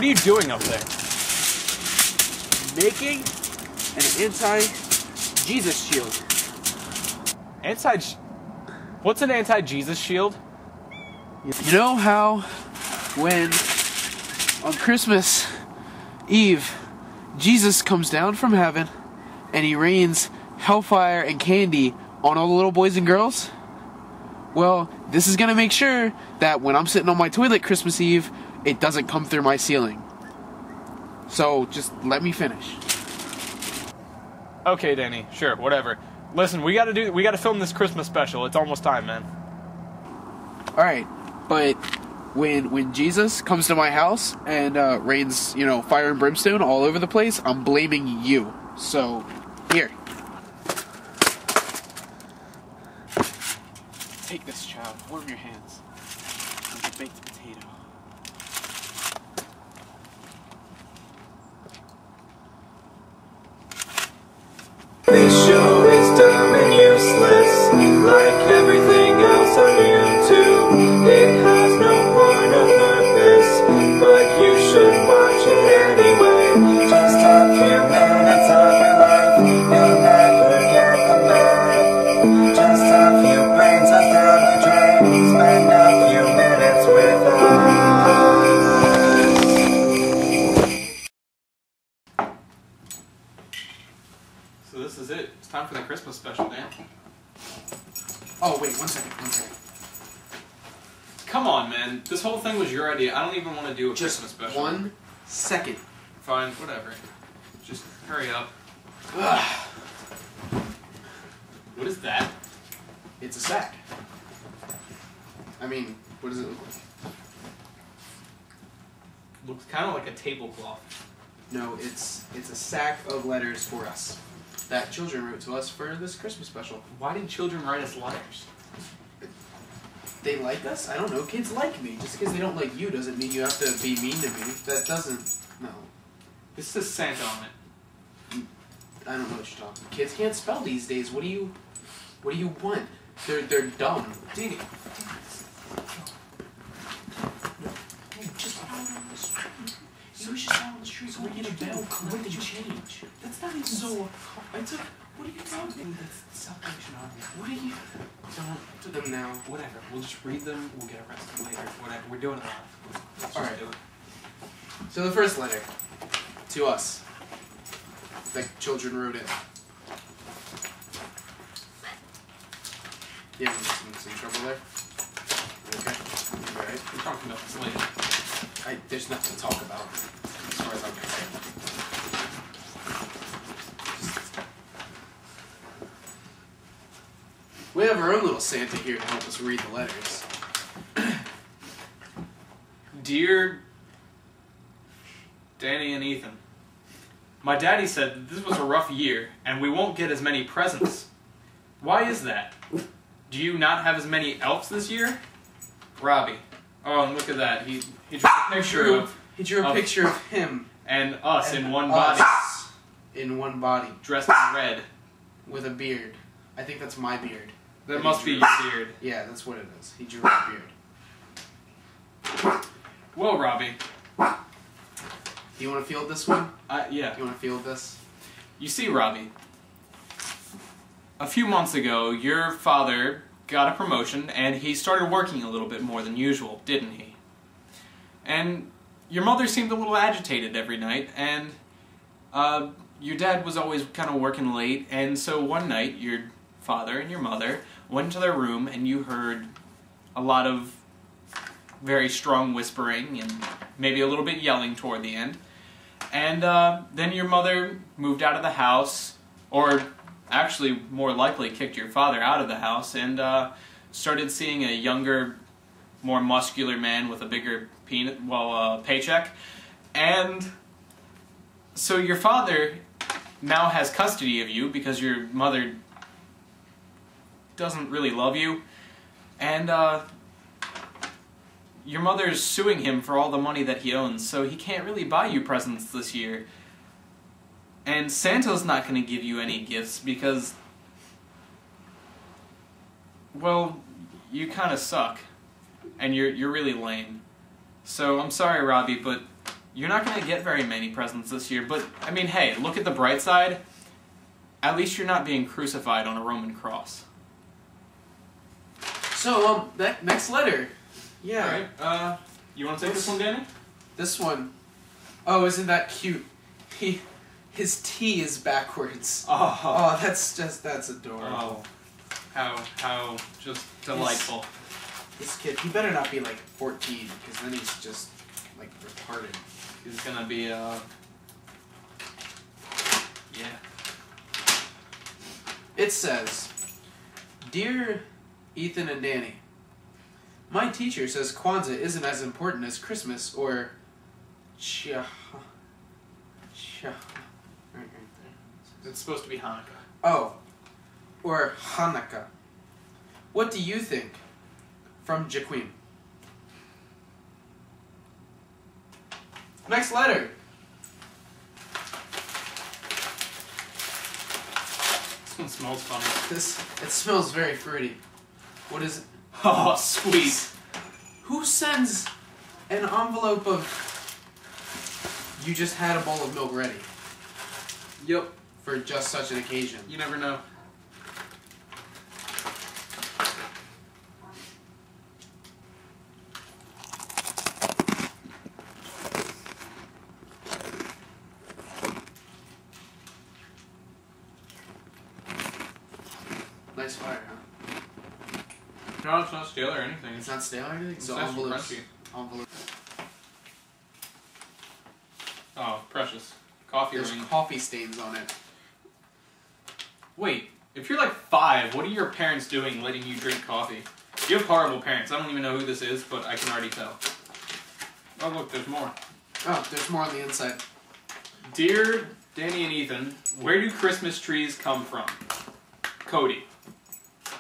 What are you doing up there? Making an anti-Jesus shield. What's an anti-Jesus shield? You know how when on Christmas Eve Jesus comes down from heaven and he rains hellfire and candy on all the little boys and girls? Well, this is gonna make sure that when I'm sitting on my toilet Christmas Eve, it doesn't come through my ceiling. So just let me finish. Okay, Danny. Sure, whatever. Listen, we gotta film this Christmas special. It's almost time, man. Alright, but when Jesus comes to my house and rains, fire and brimstone all over the place, I'm blaming you. So, here. Take this, child. Warm your hands. Like a baked potato. This show is dumb and useless, like everything else on YouTube. It has no point of purpose, but you should watch it anyway. Just a few minutes of your life, you'll never get them back. Just a few brain cells down the drain, spend a few minutes with us. So this is it. It's time for the Christmas special, Dan. Oh, wait, one second. Come on, man. This whole thing was your idea. I don't even want to do a Christmas special. 1 second. Fine, whatever. Just hurry up. Ugh. What is that? It's a sack. I mean, what does it look like? Looks kind of like a tablecloth. No, it's a sack of letters for us that children wrote to us for this Christmas special. Why did children write us letters? They like us? I don't know. Kids like me. Just because they don't like you doesn't mean you have to be mean to me. That doesn't... No. This says Santa on it. I don't know what you're talking about. Kids can't spell these days. What do you want? They're dumb. Danny. Just out on the street. You was just out on the street. So we get a bell. What did you change? That's not even so... I took... What are you talking? That's Salvation Army. What are you... Don't do them now. Whatever. We'll just read them. We'll get arrested later. Whatever. We're doing it live. Let's All right. do it. So the first letter to us. The children wrote it. Yeah, some trouble there. Okay. All right. We're talking about this later. There's nothing to talk about as far as I'm concerned. We have our own little Santa here to help us read the letters. Dear Danny and Ethan, my daddy said that this was a rough year and we won't get as many presents. Why is that? Do you not have as many elves this year? Robbie. Oh, and look at that. He drew a picture of... He drew a picture of him. And us and in one us body. In one body. Dressed in red. With a beard. I think that's my beard. That must be your beard. Yeah, that's what it is. He drew a beard. Well, Robbie. Do you want to field this one? Yeah. You want to field this? You see, Robbie, a few months ago, your father got a promotion and he started working a little bit more than usual, didn't he? And your mother seemed a little agitated every night, and your dad was always kind of working late, and so one night your father and your mother went into their room and you heard a lot of very strong whispering and maybe a little bit yelling toward the end. And then your mother moved out of the house, or actually more likely kicked your father out of the house, and started seeing a younger, more muscular man with a bigger paycheck. And so your father now has custody of you because your mother doesn't really love you, and your mother's suing him for all the money that he owns, so he can't really buy you presents this year. And Santa's not going to give you any gifts because, well, you kind of suck, and you're really lame. So I'm sorry, Robbie, but You're not going to get very many presents this year, but, I mean, hey, look at the bright side. At least you're not being crucified on a Roman cross. So, that next letter. Yeah. Alright, you want to take this one, Danny? This one. Oh, isn't that cute? His T is backwards. Oh, that's adorable. Oh, how just delightful. This kid, he better not be like 14, because then he's just like retarded. He's gonna be, yeah. It says, Dear Ethan and Danny, my teacher says Kwanzaa isn't as important as Christmas or It's supposed to be Hanukkah. Oh, or Hanukkah. What do you think? From Jaquim. Next letter. This one smells funny. It smells very fruity. What is it? Oh, sweet. Who sends an envelope of you just had a bowl of milk ready? Yep. For just such an occasion. You never know. Nice fire, huh? No, it's not stale or anything. It's not stale or anything? It's So nice and envelopes. crunchy. Envelopes. Oh, precious. Coffee There's ring. coffee stains on it. Wait, if you're like 5, what are your parents doing letting you drink coffee? You have horrible parents. I don't even know who this is, but I can already tell. Oh, look, there's more. Oh, there's more on the inside. Dear Danny and Ethan, where do Christmas trees come from? Cody.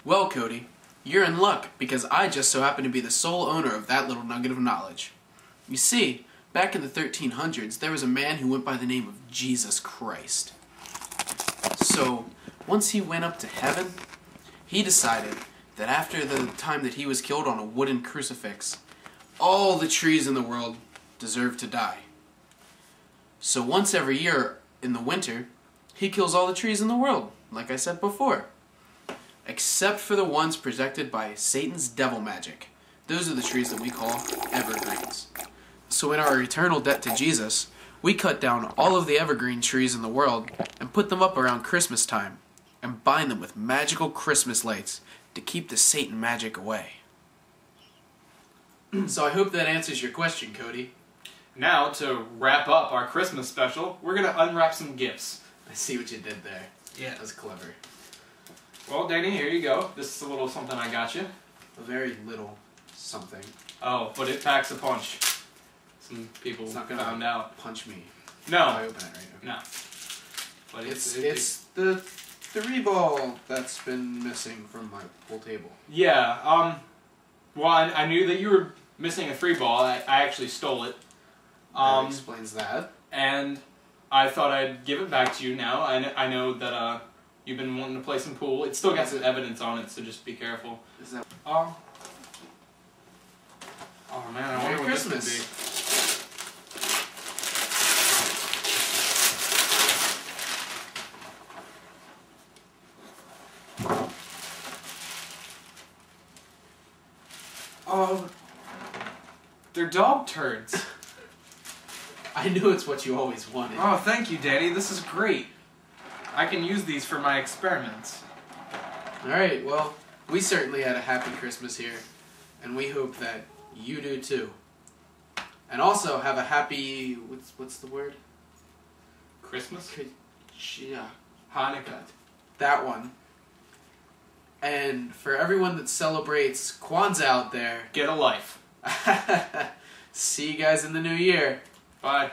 Well, Cody, you're in luck because I just so happen to be the sole owner of that little nugget of knowledge. You see, back in the 1300s, there was a man who went by the name of Jesus Christ. So, once he went up to heaven, he decided that after the time that he was killed on a wooden crucifix, all the trees in the world deserved to die. So once every year in the winter, he kills all the trees in the world, like I said before. Except for the ones protected by Satan's devil magic. Those are the trees that we call evergreens. So in our eternal debt to Jesus, we cut down all of the evergreen trees in the world and put them up around Christmas time and bind them with magical Christmas lights to keep the Satan magic away. So I hope that answers your question, Cody. Now, to wrap up our Christmas special, we're going to unwrap some gifts. I see what you did there. Yeah. That was clever. Well, Danny, here you go. This is a little something I got you. A very little something. Oh, but it packs a punch. Some people It's not gonna found out. punch me. No. I open it right now. No. But It's the 3-ball that's been missing from my pool table. Yeah, well, I knew that you were missing a 3-ball. I actually stole it. That explains that. And I thought I'd give it back to you now. I know that you've been wanting to play some pool. It's still got some evidence on it, so just be careful. Is that Oh man, I wonder Merry what Christmas. this could be. Oh, they're dog turds. I knew it's what you always wanted. Oh, thank you, Daddy. This is great. I can use these for my experiments. Alright, well, we certainly had a happy Christmas here, and we hope that you do too. And also have a happy, what's the word? Christmas? Yeah, Hanukkah. that one. And for everyone that celebrates Kwanzaa out there, Get a life. see you guys in the new year. Bye.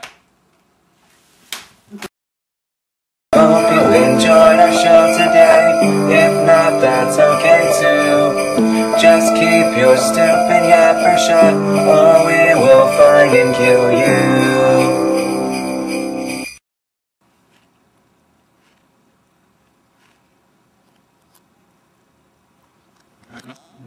Hope you enjoyed our show today. If not, that's okay too. Just keep your stupid yapper shut, or we will find and kill you.